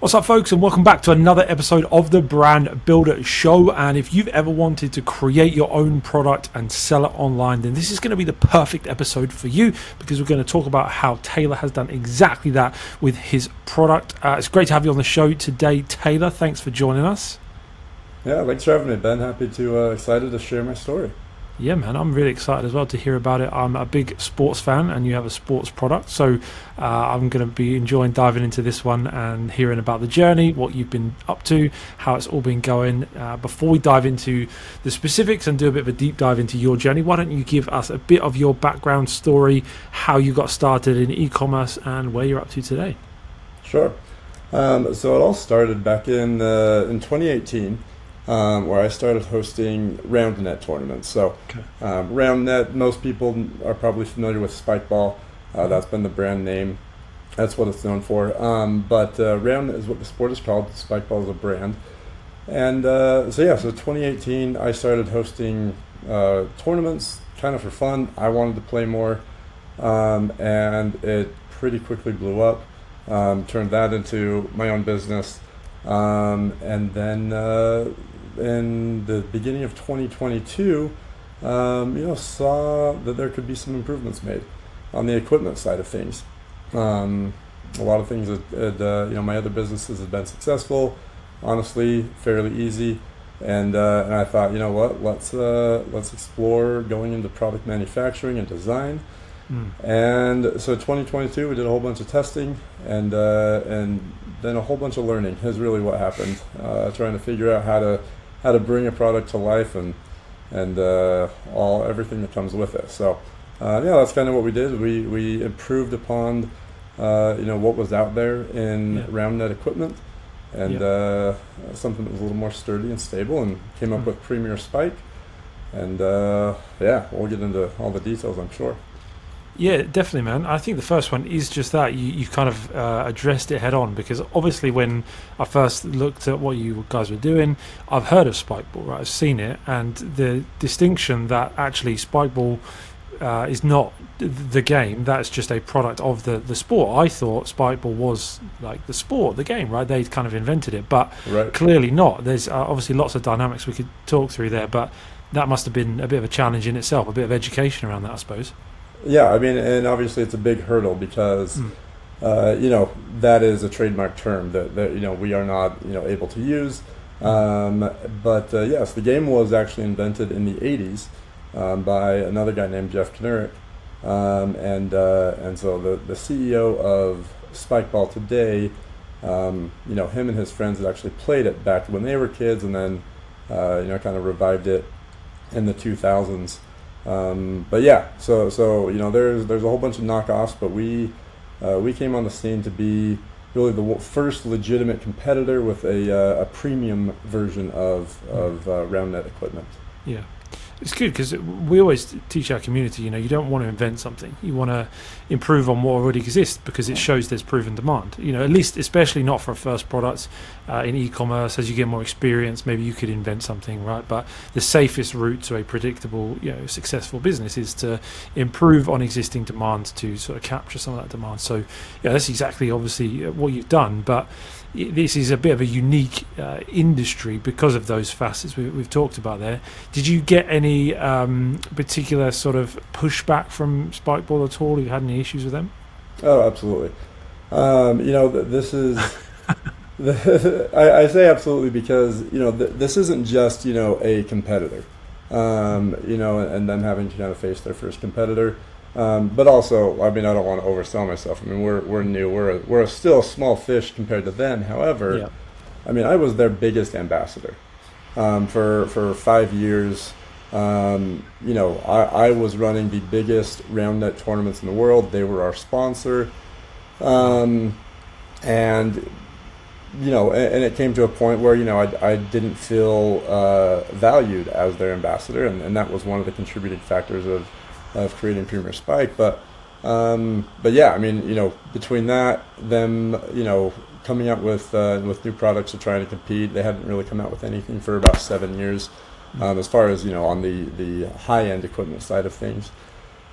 What's up, folks, and welcome back to another episode of the Brand Builder Show. And if you've ever wanted to create your own product and sell it online, then this is going to be the perfect episode for you, because we're going to talk about how Taylor has done exactly that with his product. It's great to have you on the show today, Taylor. Thanks for joining us. Yeah, thanks for having me, Ben. Happy to, excited to share my story. Yeah, man, I'm really excited as well to hear about it. I'm a big sports fan, and you have a sports product, so I'm going to be enjoying diving into this one and hearing about the journey, what you've been up to, how it's all been going. Before we dive into the specifics and do a bit of a deep dive into your journey, why don't you give us a bit of your background story, how you got started in e-commerce, and where you're up to today? Sure. So it all started back in 2018. Where I started hosting RoundNet tournaments. So RoundNet, most people are probably familiar with Spikeball. That's been the brand name. That's what it's known for. But RoundNet is what the sport is called. Spikeball is a brand. And so 2018, I started hosting tournaments kind of for fun. I wanted to play more. And it pretty quickly blew up. Turned that into my own business. And then in the beginning of 2022, saw that there could be some improvements made on the equipment side of things. A lot of things my other businesses have been successful, honestly, fairly easy, and I thought, you know what, let's explore going into product manufacturing and design. And so 2022, we did a whole bunch of testing, and then a whole bunch of learning is really what happened. Trying to figure out how to bring a product to life and everything that comes with it. So that's kind of what we did. We improved upon what was out there in RoundNet equipment, and something that was a little more sturdy and stable, and came up with Premier Spike. And we'll get into all the details, I'm sure. Yeah, definitely, man. I think the first one is just that you kind of addressed it head on, because obviously when I first looked at what you guys were doing, I've heard of Spikeball, right? I've seen it, and the distinction that actually Spikeball is not the game, that's just a product of the sport. I thought Spikeball was like the sport, the game, right? They kind of invented it, but clearly not. There's obviously lots of dynamics we could talk through there, but that must have been a bit of a challenge in itself, a bit of education around that, I suppose. Yeah, I mean, and obviously it's a big hurdle because, that is a trademark term that we are not, able to use. Yes, the game was actually invented in the 80s by another guy named Jeff Knurrick. And so the CEO of Spikeball today, him and his friends had actually played it back when they were kids, and then, kind of revived it in the 2000s. So there's a whole bunch of knockoffs, but we came on the scene to be really the first legitimate competitor with a premium version of RoundNet equipment. Yeah. It's good because we always teach our community, you don't want to invent something. You want to improve on what already exists, because it shows there's proven demand. At least, especially not for a first product in e-commerce. As you get more experience, maybe you could invent something, right? But the safest route to a predictable, successful business is to improve on existing demand to sort of capture some of that demand. So, that's exactly obviously what you've done. But this is a bit of a unique industry because of those facets we've talked about there. Did you get any particular sort of pushback from Spikeball at all? Have you had any issues with them? Oh, absolutely. This is I say absolutely because this isn't just a competitor, and them having to kind of face their first competitor. But also, I mean, I don't want to oversell myself. I mean, we're new. We're still a small fish compared to them. However, I mean, I was their biggest ambassador for 5 years. I was running the biggest RoundNet tournaments in the world. They were our sponsor, and it came to a point where I didn't feel valued as their ambassador, and that was one of the contributing factors of creating Premier Spike. But yeah, I mean, between that, them, coming out with new products to try to compete, they hadn't really come out with anything for about 7 years, as far as, on the high-end equipment side of things.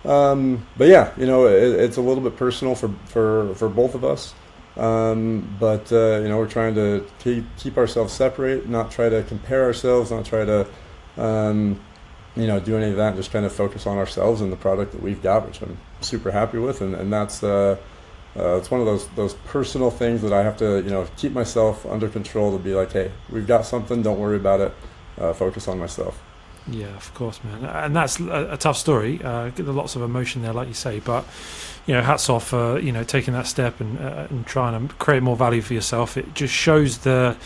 But yeah, it's a little bit personal for both of us. but we're trying to keep ourselves separate, not try to compare ourselves, not try to do any of that. Just kind of focus on ourselves and the product that we've got, which I'm super happy with, and that's it's one of those personal things that I have to keep myself under control, to be like, hey, we've got something, don't worry about it, focus on myself. Yeah, of course, man. And that's a tough story. There's lots of emotion there, like you say. But hats off for taking that step and trying to create more value for yourself. It just shows the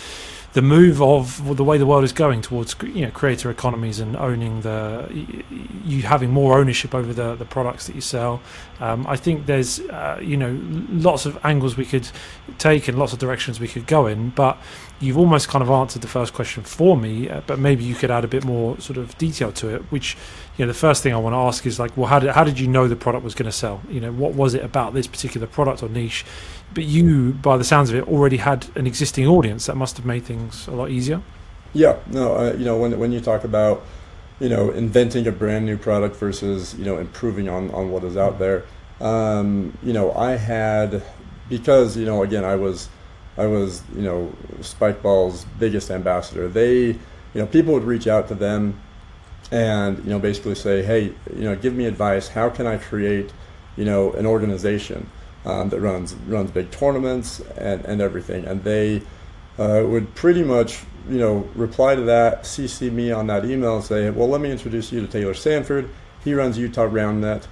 move of the way the world is going towards creator economies and owning you having more ownership over the products that you sell. I think there's lots of angles we could take and lots of directions we could go in, but you've almost kind of answered the first question for me, but maybe you could add a bit more sort of detail to it, which the first thing I want to ask is like, well, how did you know the product was going to sell? What was it about this particular product or niche? But you, by the sounds of it, already had an existing audience. That must have made things a lot easier. Yeah, no, when you talk about inventing a brand new product versus improving on what is out there, I had, because again, I was Spikeball's biggest ambassador. They people would reach out to them and basically say, hey, give me advice. How can I create an organization that runs big tournaments and everything? And they would pretty much reply to that, CC me on that email and say, well, let me introduce you to Taylor Sanford. He runs Utah RoundNet.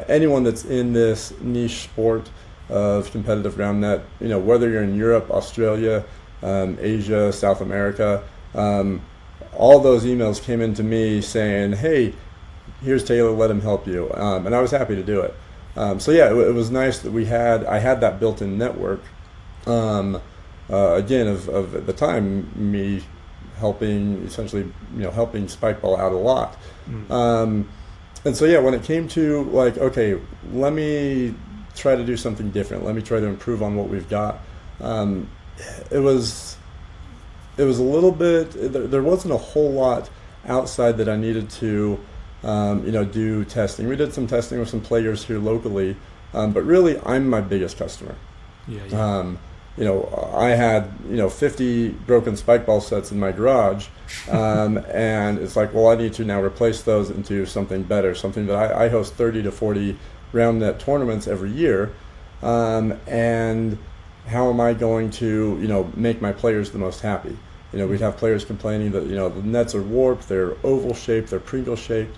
Anyone that's in this niche sport of competitive RoundNet, whether you're in Europe, Australia, Asia, South America, all those emails came into me saying, hey, here's Taylor, let him help you. And I was happy to do it. It was nice that I had that built-in network. Again, of at the time, me helping Spikeball out a lot. And so when it came to like, okay, let me try to do something different. Let me try to improve on what we've got. It was a little bit. There wasn't a whole lot outside that I needed to, do testing. We did some testing with some players here locally, but really, I'm my biggest customer. Yeah. I had 50 broken Spikeball sets in my garage, and it's like, well, I need to now replace those into something better, something that I host 30 to 40 RoundNet tournaments every year, and how am I going to make my players the most happy? We'd have players complaining that the nets are warped, they're oval shaped, they're Pringle shaped,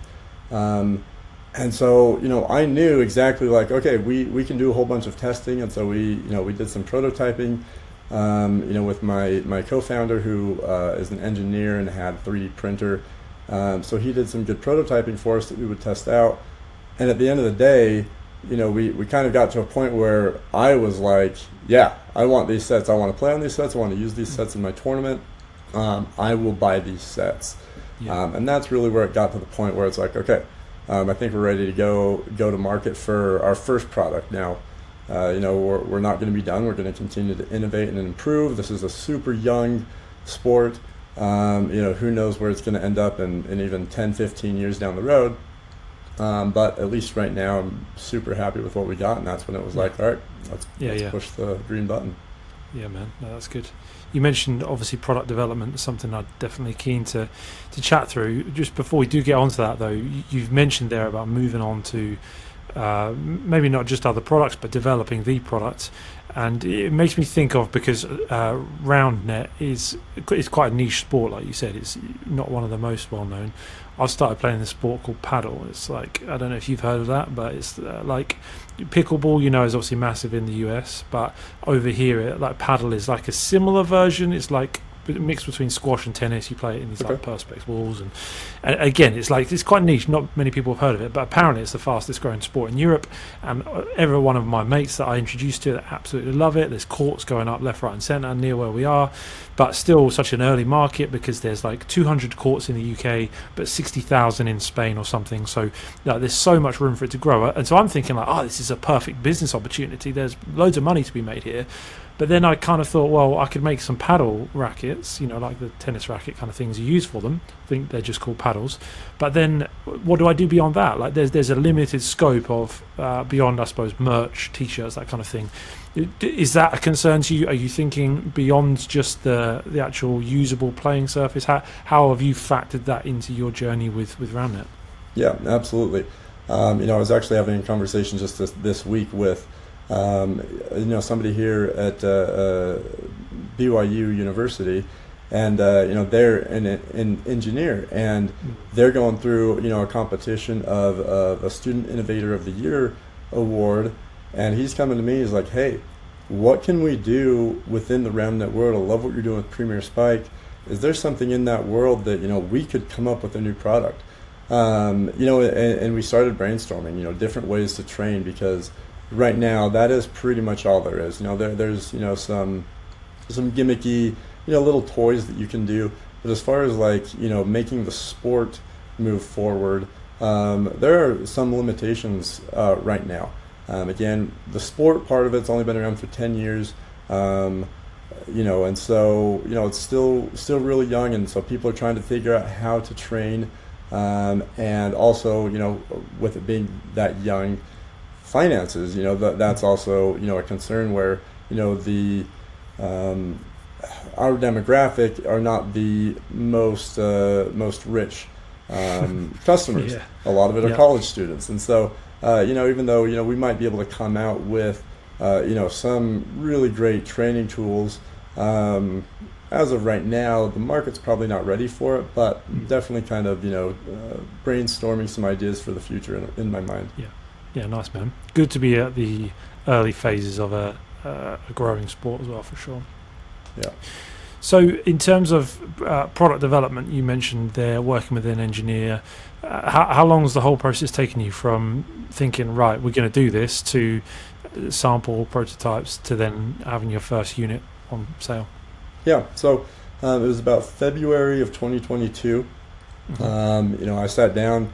and so I knew exactly like, okay, we can do a whole bunch of testing, and so we did some prototyping, with my co-founder who is an engineer and had a 3D printer, so he did some good prototyping for us that we would test out. And at the end of the day, we kind of got to a point where I was like, yeah, I want these sets. I want to play on these sets. I want to use these sets in my tournament. I will buy these sets. Yeah. And that's really where it got to the point where it's like, okay, I think we're ready to go to market for our first product now. We're not going to be done. We're going to continue to innovate and improve. This is a super young sport. Who knows where it's going to end up in even 10, 15 years down the road. But at least right now, I'm super happy with what we got, and that's when it was like, all right, let's push the green button. Yeah, man, no, that's good. You mentioned obviously product development, something I'm definitely keen to chat through. Just before we do get onto that, though, you've mentioned there about moving on to maybe not just other products, but developing the products. And it makes me think of, because RoundNet is quite a niche sport, like you said. It's not one of the most well known. I started playing this sport called paddle. It's like, I don't know if you've heard of that, but it's like pickleball, is obviously massive in the US, but over here, like paddle is like a similar version. It's like mixed between squash and tennis. You play it in these like perspex walls, and again, it's quite niche. Not many people have heard of it, but apparently it's the fastest growing sport in Europe. And every one of my mates that I introduced to it absolutely love it. There's courts going up left, right, and centre near where we are, but still such an early market, because there's like 200 courts in the UK, but 60,000 in Spain or something. So there's so much room for it to grow. And so I'm thinking like, this is a perfect business opportunity. There's loads of money to be made here. But then I kind of thought, well, I could make some paddle rackets, like the tennis racket kind of things you use for them. I think they're just called paddles. But then what do I do beyond that? Like there's a limited scope of beyond, I suppose, merch, t-shirts, that kind of thing. Is that a concern to you? Are you thinking beyond just the actual usable playing surface? How have you factored that into your journey with RoundNet? Yeah, absolutely. I was actually having a conversation just this week with somebody here at BYU University, and they're an engineer, and they're going through a competition of a Student Innovator of the Year award, and he's coming to me. He's like, "Hey, what can we do within the RoundNet world? I love what you're doing with Premier Spike. Is there something in that world that we could come up with a new product?" And we started brainstorming, different ways to train, because right now that is pretty much all there is. There's some gimmicky, little toys that you can do, but as far as making the sport move forward, there are some limitations right now. Again, the sport part of it's only been around for 10 years, and so it's still really young, and so people are trying to figure out how to train. And also, with it being that young, finances, that's also, a concern where, our demographic are not the most rich customers. Yeah. A lot of it are college students. And so, even though, we might be able to come out with, some really great training tools, as of right now, the market's probably not ready for it, but definitely kind of, brainstorming some ideas for the future in my mind. Yeah, nice, man. Good to be at the early phases of a growing sport as well, for sure. Yeah. So in terms of product development, you mentioned there working with an engineer. How long has the whole process taken you from thinking, right, we're going to do this, to sample prototypes, to then having your first unit on sale? Yeah, so it was about February of 2022. I sat down,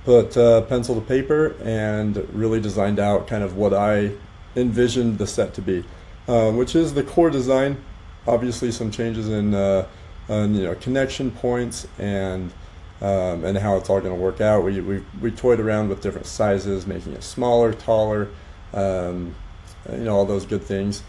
put pencil to paper, and really designed out kind of what I envisioned the set to be, which is the core design. Obviously, some changes in connection points and how it's all going to work out. We toyed around with different sizes, making it smaller, taller, all those good things.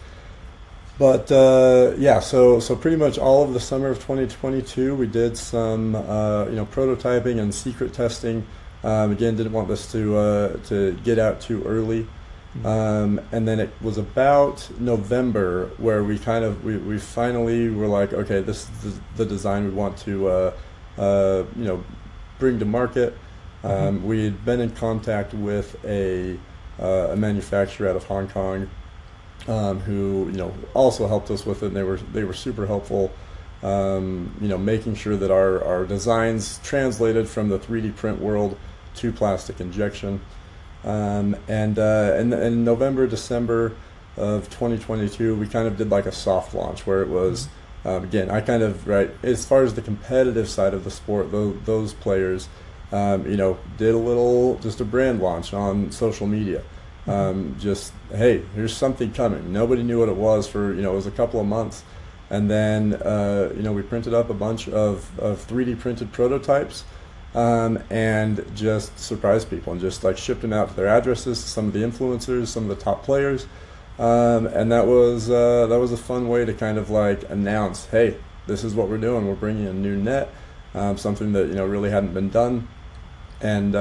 But so pretty much all of the summer of 2022, we did some prototyping and secret testing. Again, didn't want this to get out too early. And then it was about November where we finally were like, okay, this is the design we want to bring to market. We had been in contact with a manufacturer out of Hong Kong, who also helped us with it, and they were super helpful, making sure that our designs translated from the 3D print world to plastic injection. And in November, December of 2022, we kind of did like a soft launch where it was, again, I kind of, as far as the competitive side of the sport, those players, did just a brand launch on social media. Just, hey, here's something coming. Nobody knew what it was for, it was a couple of months. And then, we printed up a bunch of 3D printed prototypes, and just surprised people and just shipped them out to their addresses, to some of the influencers, some of the top players. And that was a fun way to kind of announce, hey, this is what we're doing. We're bringing a new net, something that, really hadn't been done. And,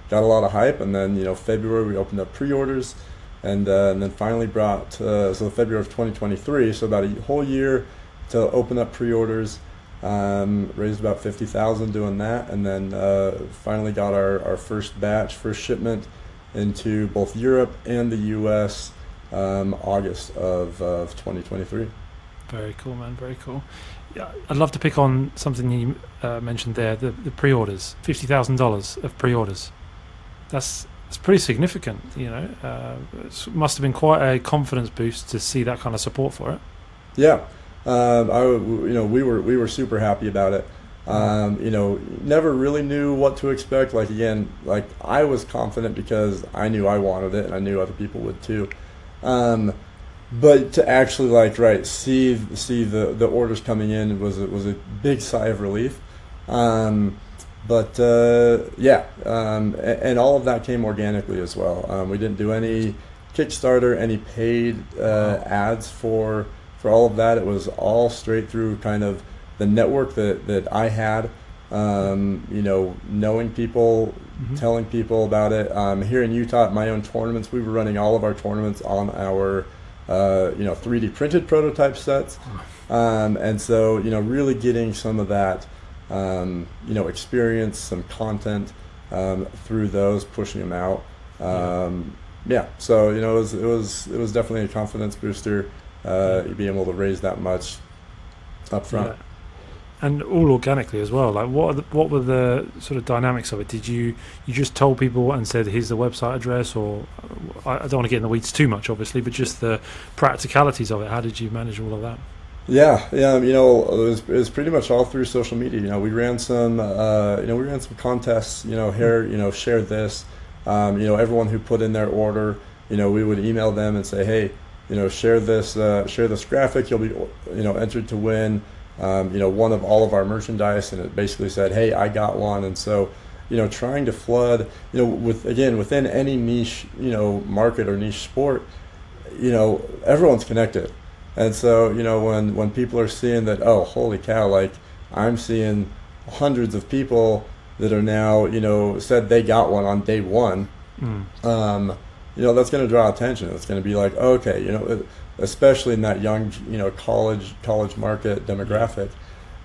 got a lot of hype, and then February we opened up pre-orders, and then finally brought so February of 2023, so about a whole year to open up pre-orders, raised about $50,000 doing that, and then finally got our first shipment into both Europe and the US August of 2023. Very cool, man. Very cool. Yeah, I'd love to pick on something you mentioned there, the pre-orders. $50,000 of pre-orders. That's pretty significant, It must have been quite a confidence boost to see that kind of support for it. Yeah, we were super happy about it. Never really knew what to expect. I was confident because I knew I wanted it, and I knew other people would too. but to actually see the orders coming in was a big sigh of relief. And all of that came organically as well. We didn't do any Kickstarter, any paid ads for all of that. It was all straight through kind of the network that I had. Knowing people, telling people about it. Here in Utah, at my own tournaments, we were running all of our tournaments on our 3D printed prototype sets, and so really getting some of that experience, some content through those, pushing them out. So it was definitely a confidence booster, being able to raise that much up front. Yeah. And all organically as well. Like, what were the sort of dynamics of it? Did you just told people and said, here's the website address, or I don't want to get in the weeds too much, obviously, but just the practicalities of it. How did you manage all of that? Yeah. It was pretty much all through social media. We ran some contests. Here, share this. Everyone who put in their order, we would email them and say, hey, share this graphic. You'll be, entered to win. One of all of our merchandise, and it basically said, hey, I got one. And so, trying to flood, within any niche, market or niche sport, everyone's connected. And so, when people are seeing that, oh, holy cow, like I'm seeing hundreds of people that are now, said they got one on day one, that's going to draw attention. It's going to be like, okay, especially in that young, college market demographic,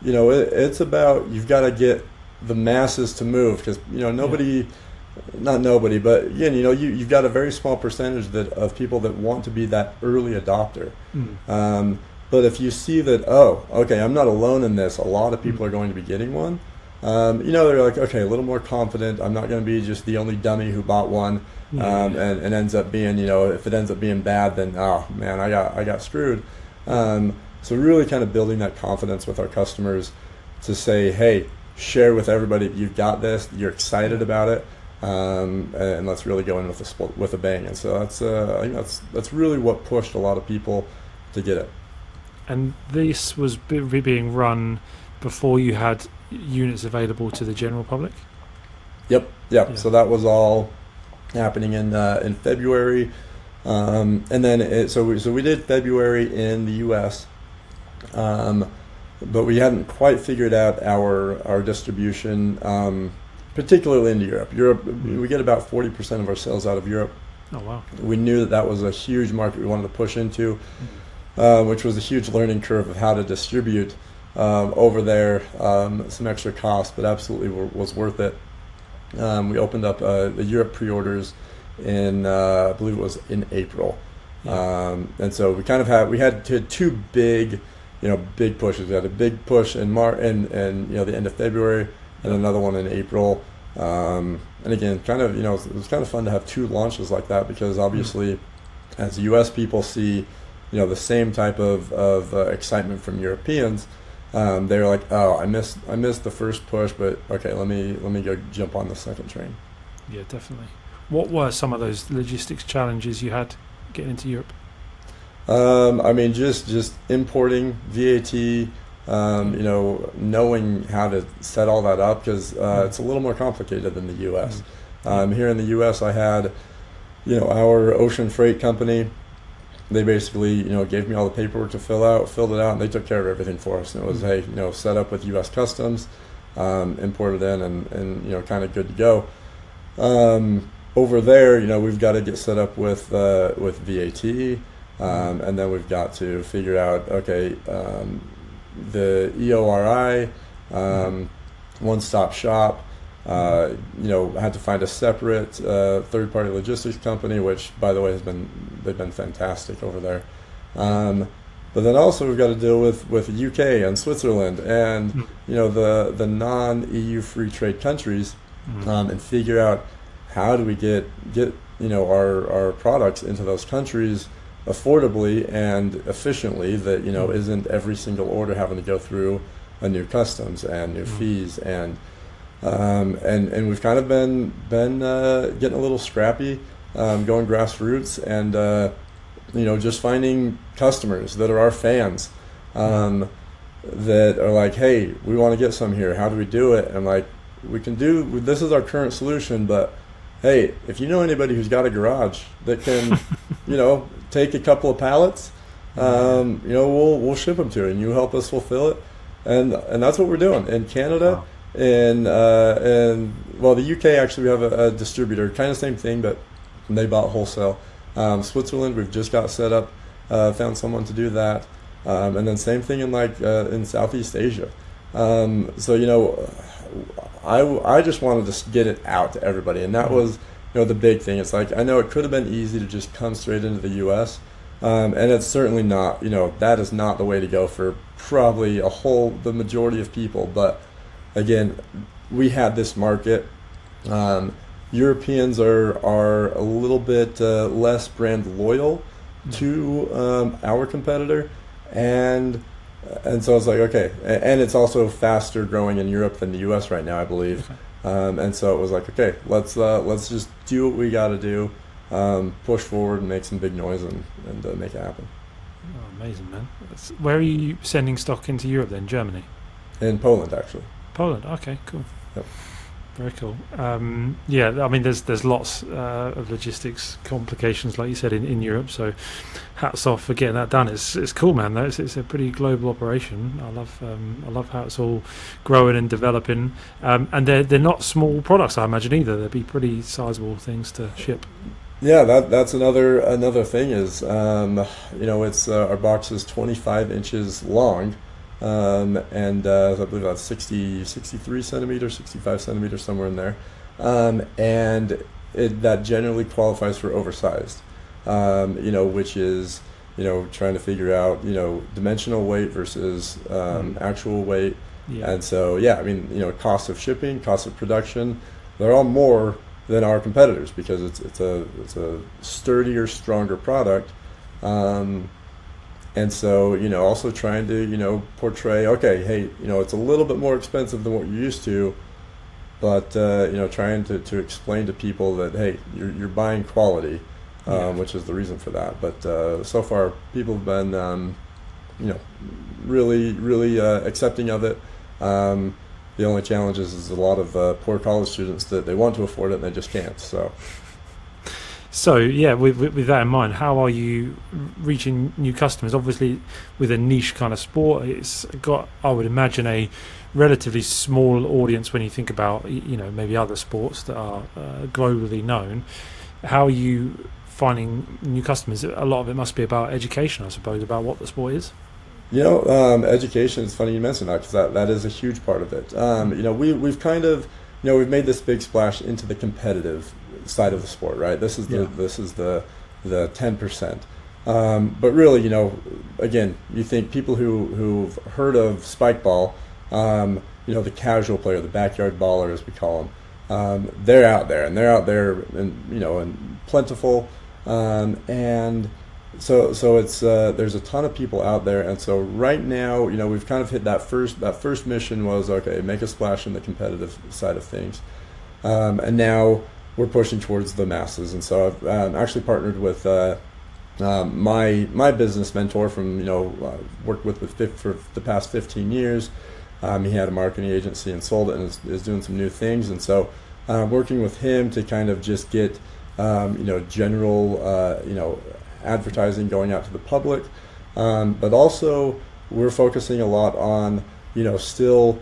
it's about, you've got to get the masses to move, because not nobody, but again, you've got a very small percentage of people that want to be that early adopter. But if you see that, oh, okay, I'm not alone in this, a lot of people are going to be getting one. They're like, okay, a little more confident. I'm not going to be just the only dummy who bought one. And ends up being, if it ends up being bad, then oh man, I got screwed. So really kind of building that confidence with our customers to say, hey, share with everybody, you've got this, you're excited about it, and let's really go in with a bang. And so I think that's really what pushed a lot of people to get it. And this was being run before you had units available to the general public? Yep. Yeah. So that was all happening in February, and then so we did February in the U.S., but we hadn't quite figured out our distribution, particularly into Europe. We get about 40% of our sales out of Europe. Oh wow! We knew that was a huge market we wanted to push into, which was a huge learning curve of how to distribute over there. Some extra costs, but absolutely was worth it. We opened up the Europe pre-orders in, I believe it was in April. And so we had two big pushes. We had a big push in the end of February, and another one in April. And again, it was kind of fun to have two launches like that, because obviously as US people see, the same type of excitement from Europeans, they were like, oh, I missed the first push, but okay, let me go jump on the second train. Yeah, definitely. What were some of those logistics challenges you had getting into Europe? Just importing VAT, knowing how to set all that up, because it's a little more complicated than the US. Here in the US, I had, our ocean freight company. They basically, gave me all the paperwork to filled it out, and they took care of everything for us. And it was, hey, set up with U.S. Customs, imported in, and kind of good to go. Over there, we've got to get set up with VAT, and then we've got to figure out, okay, the EORI, one-stop shop. I had to find a separate third-party logistics company, which, by the way, they've been fantastic over there. But then also we've got to deal with the UK and Switzerland and the non-EU free trade countries, and figure out how do we get our products into those countries affordably and efficiently, that isn't every single order having to go through a new customs and new fees and we've kind of been getting a little scrappy, going grassroots, and just finding customers that are our fans, that are like, hey, we want to get some here. How do we do it? And like, this is our current solution, but hey, if you know anybody who's got a garage that can, take a couple of pallets, we'll ship them to you, and you help us fulfill it, and that's what we're doing in Canada. Wow. And the UK, actually, we have a distributor, kind of same thing, but they bought wholesale. Switzerland, we've just got set up, found someone to do that, and then same thing in Southeast Asia. I just wanted to get it out to everybody, and that was the big thing. It's like, I know it could have been easy to just come straight into the U.S., and it's certainly not. That is not the way to go for probably the majority of people. But again, we had this market. Europeans are a little bit less brand loyal to our competitor, and so it's like, okay, and it's also faster growing in Europe than the U.S. right now, I believe. Okay. And so it was like, okay, let's just do what we got to do, push forward and make some big noise and make it happen. Oh, amazing, man. Where are you sending stock into Europe then? Germany? In Poland, actually. Poland. Okay, cool. Yep. Very cool. I mean, there's lots of logistics complications, like you said, in Europe. So, hats off for getting that done. It's cool, man. It's a pretty global operation. I love how it's all growing and developing. And they're not small products, I imagine, either. They'd be pretty sizable things to ship. Yeah, that's another thing is, it's our box is 25 inches long. I believe that's 63 centimeters, 65 centimeters, somewhere in there. And that generally qualifies for oversized, which is, trying to figure out, dimensional weight versus actual weight. Yeah. And so, cost of shipping, cost of production, they're all more than our competitors because it's a sturdier, stronger product. And so, also trying to, portray, okay, hey, it's a little bit more expensive than what you're used to, but, trying to explain to people that, hey, you're buying quality, which is the reason for that. But so far, people have been, really, really accepting of it. The only challenge is a lot of poor college students that they want to afford it and they just can't, so... So, with that in mind, how are you reaching new customers? Obviously, with a niche kind of sport, it's got, I would imagine, a relatively small audience when you think about, maybe other sports that are globally known. How are you finding new customers? A lot of it must be about education, I suppose, about what the sport is. Education, it's funny you mentioned that because that is a huge part of it. We've kind of, we've made this big splash into the competitive side of the sport, right? This is the 10%. But really, again, you think people who've heard of spike ball, the casual player, the backyard baller as we call them, they're out there and plentiful, and so it's there's a ton of people out there, and so right now, we've kind of hit that first mission was, okay, make a splash in the competitive side of things, and now we're pushing towards the masses. And so I've actually partnered with my business mentor from worked with for the past 15 years. He had a marketing agency and sold it and is doing some new things, and so working with him to kind of just get general advertising going out to the public, but also we're focusing a lot on still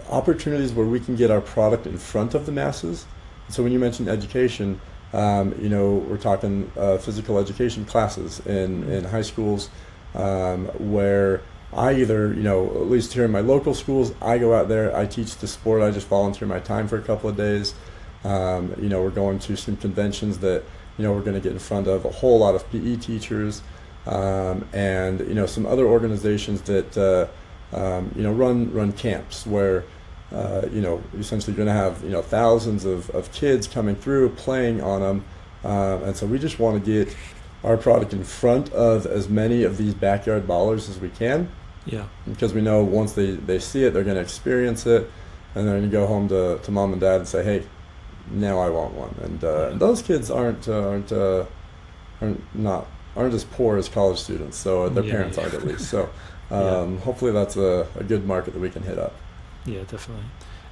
opportunities where we can get our product in front of the masses. So when you mentioned education, we're talking physical education classes in high schools, where I either, at least here in my local schools, I go out there, I teach the sport, I just volunteer my time for a couple of days. We're going to some conventions that, we're going to get in front of a whole lot of PE teachers, and, some other organizations that, run camps where, essentially going to have, thousands of kids coming through, playing on them. And so we just want to get our product in front of as many of these backyard ballers as we can. Yeah. Because we know once they see it, they're going to experience it, and they're going to go home to mom and dad and say, hey, now I want one. And those kids aren't not aren't as poor as college students, so their parents aren't at least. So hopefully that's a good market that we can hit up. Yeah, definitely.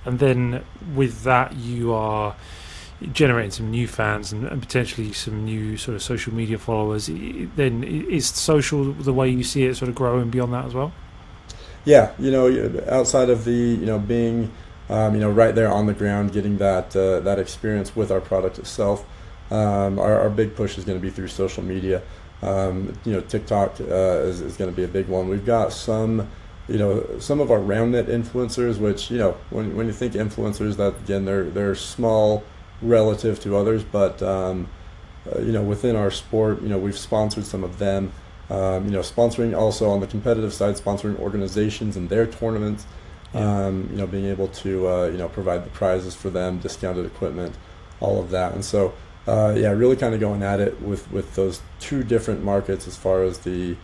And then with that, you are generating some new fans and potentially some new sort of social media followers. Then is social the way you see it sort of growing beyond that as well? Yeah, outside of the being right there on the ground, getting that experience with our product itself, our big push is going to be through social media. TikTok is going to be a big one. We've got some of our RoundNet influencers, which when you think influencers, that again they're small relative to others, but within our sport, we've sponsored some of them. Sponsoring also on the competitive side, sponsoring organizations and their tournaments. Being able to provide the prizes for them, discounted equipment, all of that, and so really kind of going at it with those two different markets as far as the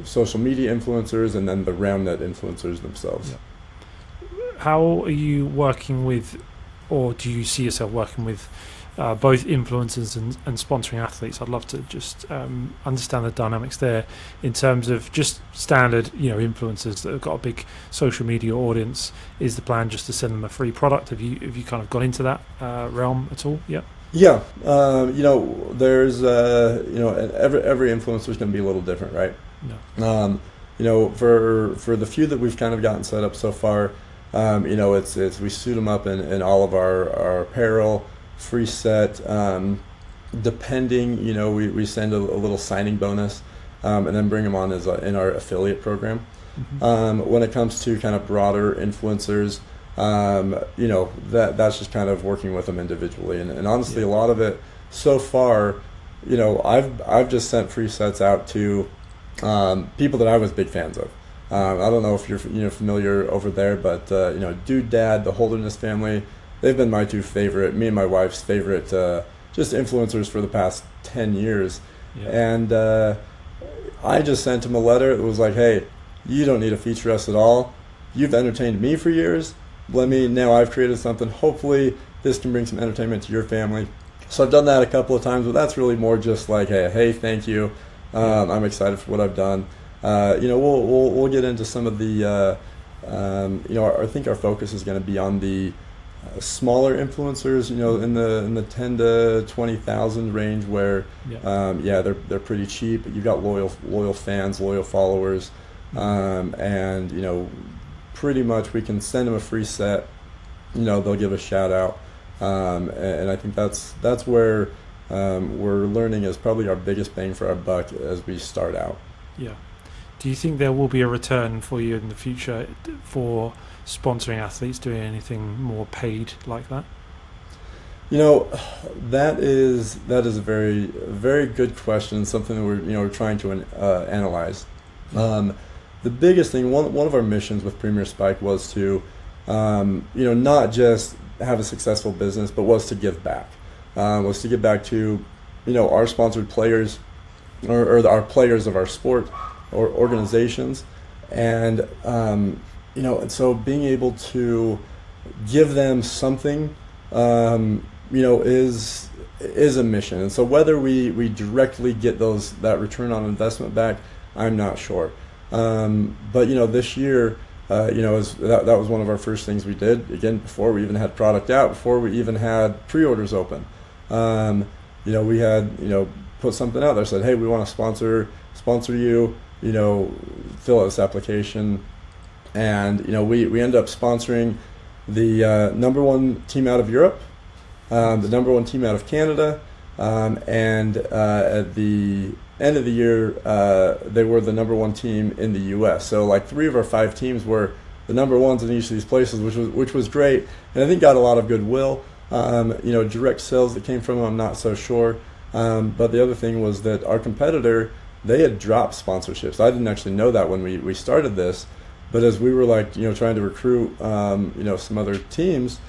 social media influencers and then the RoundNet influencers themselves. How are you working with, or do you see yourself working with both influencers and sponsoring athletes? I'd love to just understand the dynamics there in terms of just standard, influencers that have got a big social media audience. Is the plan just to send them a free product? Have you kind of gone into that realm at all? Yeah. Yeah. There's every influencer is going to be a little different, right? No. For the few that we've kind of gotten set up so far, it's we suit them up in all of our apparel. Free set, depending, we send a little signing bonus, and then bring them on as in our affiliate program. Mm-hmm. When it comes to kind of broader influencers, that's just kind of working with them individually, and honestly, a lot of it so far, I've just sent free sets out to people that I was big fans of. I don't know if you're familiar over there, but Dude Dad, the Holderness family. They've been me and my wife's favorite, just influencers for the past 10 years. Yeah. And I just sent them a letter. It was like, hey, you don't need to feature us at all. You've entertained me for years. Now I've created something. Hopefully this can bring some entertainment to your family. So I've done that a couple of times, but that's really more just like, hey, thank you. I'm excited for what I've done. We'll get into some of the, I think our focus is going to be on the smaller influencers, in the 10 to 20,000 range, where they're pretty cheap. You've got loyal fans, loyal followers, and pretty much we can send them a free set. They'll give a shout out, and I think that's where we're learning is probably our biggest bang for our buck as we start out. Yeah. Do you think there will be a return for you in the future for sponsoring athletes, doing anything more paid like that? That is a very, very good question. Something that we're trying to analyze. The biggest thing, one of our missions with Premier Spike was to, not just have a successful business, but was to give back. Was to give back to, our sponsored players, or our players of our sport or organizations, and and so being able to give them something, is a mission. And so whether we directly get that return on investment back, I'm not sure. But this year, that was one of our first things we did. Again, before we even had product out, before we even had pre-orders open, we had put something out there, said, hey, we want to sponsor you. Fill out this application, and we ended up sponsoring the number one team out of Europe, the number one team out of Canada, and at the end of the year, they were the number one team in the U.S. So like 3 of our 5 teams were the number ones in each of these places, which was great, and I think got a lot of goodwill. Direct sales that came from them, I'm not so sure. But the other thing was that our competitor, they had dropped sponsorships. I didn't actually know that when we started this, but as we were trying to recruit some other teams,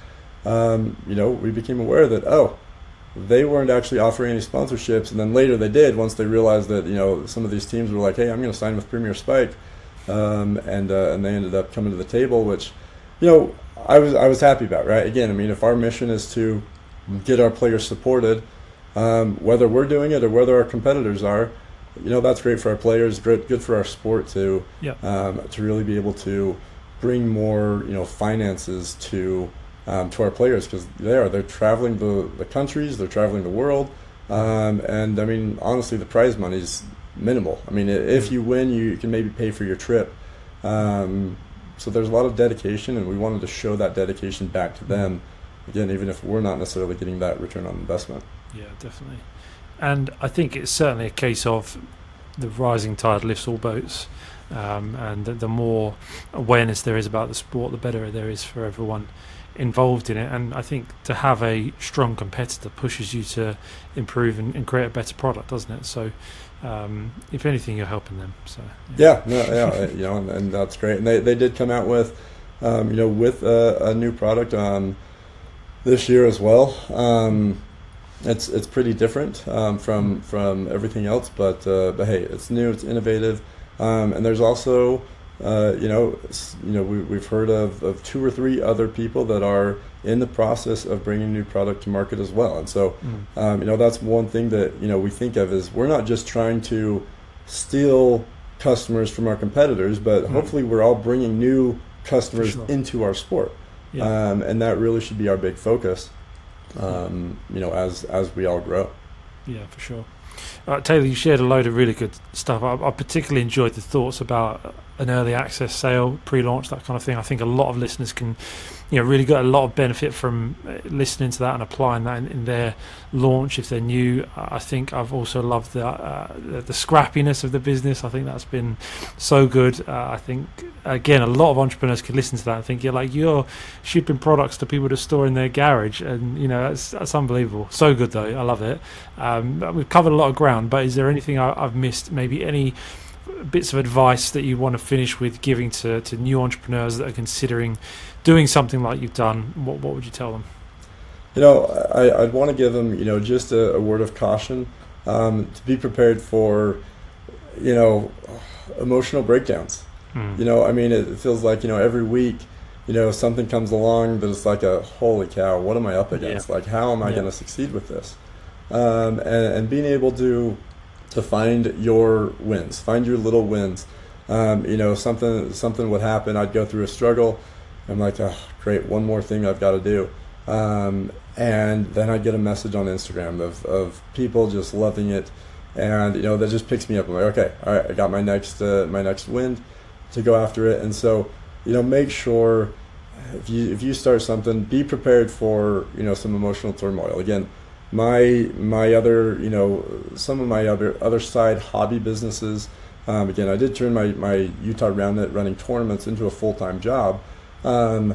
we became aware that they weren't actually offering any sponsorships, and then later they did once they realized that some of these teams were like, hey, I'm going to sign with Premier Spike, and they ended up coming to the table, which I was happy about, right? Again, if our mission is to get our players supported, whether we're doing it or whether our competitors are, that's great for our players, good for our sport to really be able to bring more, finances to our players, because they're traveling the countries, they're traveling the world, and I mean, honestly, the prize money's minimal. I mean, if you win, you can maybe pay for your trip. So there's a lot of dedication, and we wanted to show that dedication back to them. Again, even if we're not necessarily getting that return on investment. Yeah, definitely. And I think it's certainly a case of the rising tide lifts all boats, and the more awareness there is about the sport, the better there is for everyone involved in it. And I think to have a strong competitor pushes you to improve and create a better product, doesn't it? So if anything, you're helping them. So and that's great. And they did come out with with a new product this year as well. It's pretty different from everything else, but hey, it's new, it's innovative, and there's also we've heard of 2 or 3 other people that are in the process of bringing new product to market as well. And so that's one thing that we think of is we're not just trying to steal customers from our competitors, but hopefully we're all bringing new customers into our sport. And that really should be our big focus, as we all grow. Yeah, for sure. Taylor, you shared a load of really good stuff. I particularly enjoyed the thoughts about an early access sale, pre-launch, that kind of thing. I think a lot of listeners can, really get a lot of benefit from listening to that and applying that in their launch if they're new. I think I've also loved the scrappiness of the business. I think that's been so good. I think, again, a lot of entrepreneurs could listen to that and think you're shipping products to people to store in their garage, and that's unbelievable. So good though. I love it. We've covered a lot of ground, but is there anything I've missed? Maybe any bits of advice that you want to finish with giving to new entrepreneurs that are considering doing something like you've done? What would you tell them? I'd want to give them just a word of caution, to be prepared for emotional breakdowns. I mean, it feels like every week something comes along that is like a holy cow, what am I up against? Like, how am I going to succeed with this? And being able to find your wins, find your little wins. Something would happen, I'd go through a struggle, I'm like, oh, great, one more thing I've got to do. And then I get a message on Instagram of people just loving it, and that just picks me up. I'm like, okay, all right, I got my next win to go after it. And so make sure if you start something, be prepared for some emotional turmoil. Again, my other some of my other side hobby businesses, again, I did turn my Utah Round Net running tournaments into a full-time job, and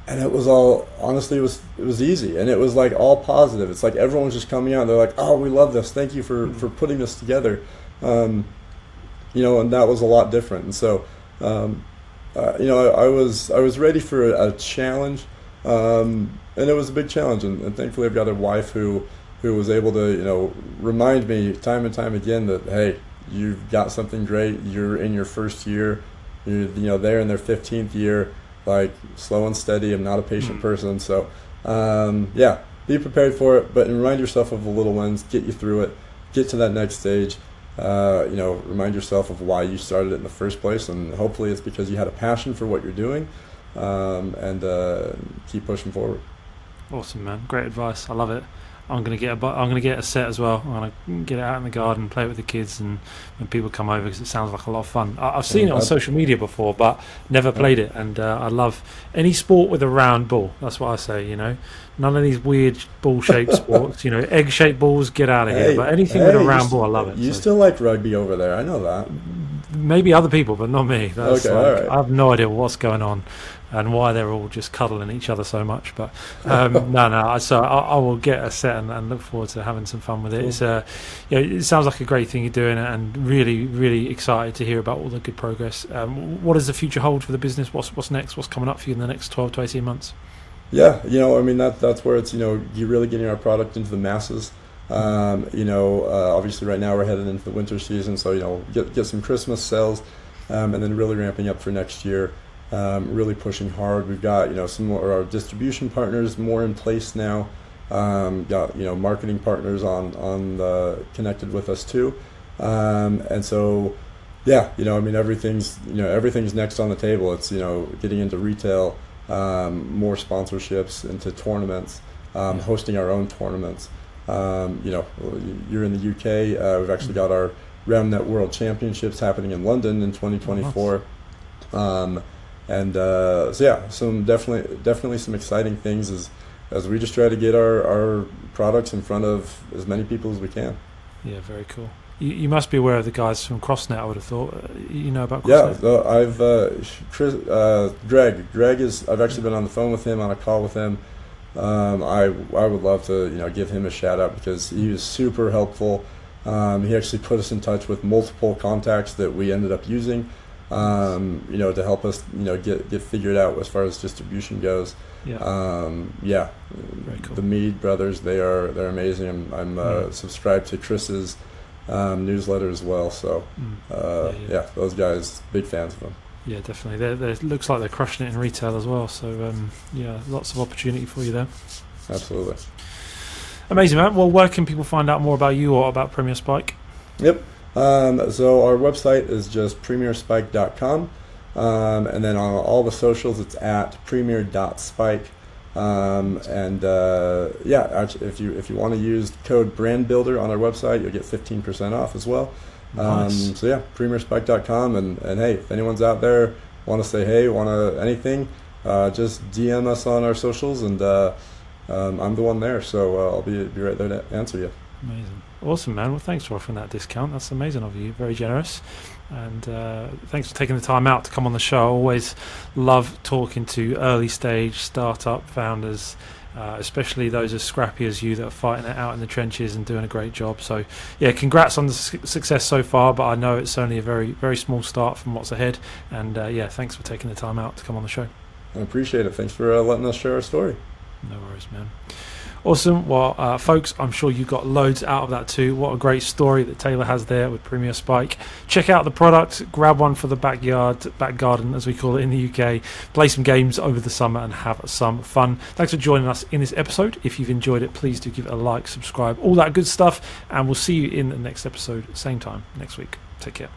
it was all, honestly, it was easy, and it was like all positive. It's like everyone was just coming out and they're like, oh, we love this, thank you for putting this together, and that was a lot different. And so I was ready for a challenge, and it was a big challenge, and thankfully I've got a wife who was able to remind me time and time again that, hey, you've got something great, you're in your first year, they're in their 15th year, like, slow and steady. I'm not a patient person. So be prepared for it, but remind yourself of the little wins, get you through it, get to that next stage. Remind yourself of why you started it in the first place, and hopefully it's because you had a passion for what you're doing, and keep pushing forward. Awesome, man. Great advice. I love it. I'm gonna get a set as well. I'm gonna get it out in the garden, play it with the kids, and when people come over, because it sounds like a lot of fun. I've seen it on social media before, but never played it. And I love any sport with a round ball. That's what I say. None of these weird ball-shaped sports. Egg-shaped balls, get out of here. But anything with a round ball, I love it. You still like rugby over there? I know that. Maybe other people, but not me. That's okay, all right. I have no idea what's going on and why they're all just cuddling each other so much. But no. So I will get a set and look forward to having some fun with it. Cool. It's it sounds like a great thing you're doing, and really, really excited to hear about all the good progress. What does the future hold for the business? What's next? What's coming up for you in the next 12 to 18 months? Yeah, that's where it's you're really getting our product into the masses. Obviously right now we're heading into the winter season, so get some Christmas sales, and then really ramping up for next year. Really pushing hard. We've got some more our distribution partners more in place now, Got marketing partners on connected with us too, and so yeah, everything's next on the table. It's getting into retail, more sponsorships, into tournaments, hosting our own tournaments. You're in the UK. We've actually got our RoundNet World Championships happening in London in 2024. So yeah, some definitely some exciting things as we just try to get our products in front of as many people as we can. Yeah, very cool. You must be aware of the guys from CrossNet, I would have thought. You know about CrossNet? Yeah, Greg is. I've actually been on the phone with him, on a call with him. I would love to give him a shout out because he was super helpful. He actually put us in touch with multiple contacts that we ended up using, to help us get figured out as far as distribution goes. Yeah. Very cool. The Mead brothers, they're amazing. I'm subscribed to Chris's newsletter as well. So those guys, big fans of them. Yeah, definitely. They looks like they're crushing it in retail as well. So lots of opportunity for you there. Absolutely. Amazing, man. Well, where can people find out more about you or about Premier Spike? Yep. So our website is just premierspike.com. And then on all the socials, it's at premier.spike. If you want to use code BRANDBUILDER on our website, you'll get 15% off as well. Nice. So yeah, premierspike.com, and hey, if anyone's out there want to say hey, anything, just DM us on our socials, and I'm the one there, so I'll be right there to answer you. Amazing. Awesome, man. Well, thanks for offering that discount. That's amazing of you. Very generous. And thanks for taking the time out to come on the show. I always love talking to early stage startup founders, especially those as scrappy as you that are fighting it out in the trenches and doing a great job. So yeah, congrats on the success so far, but I know it's only a very, very small start from what's ahead. And thanks for taking the time out to come on the show. I appreciate it. Thanks for letting us share our story. No worries, man. Awesome. Well, folks, I'm sure you got loads out of that too. What a great story that Taylor has there with Premier Spike. Check out the product, grab one for the back garden, as we call it in the UK. Play some games over the summer and have some fun. Thanks for joining us in this episode. If you've enjoyed it, please do give it a like, subscribe, all that good stuff. And we'll see you in the next episode, same time next week. Take care.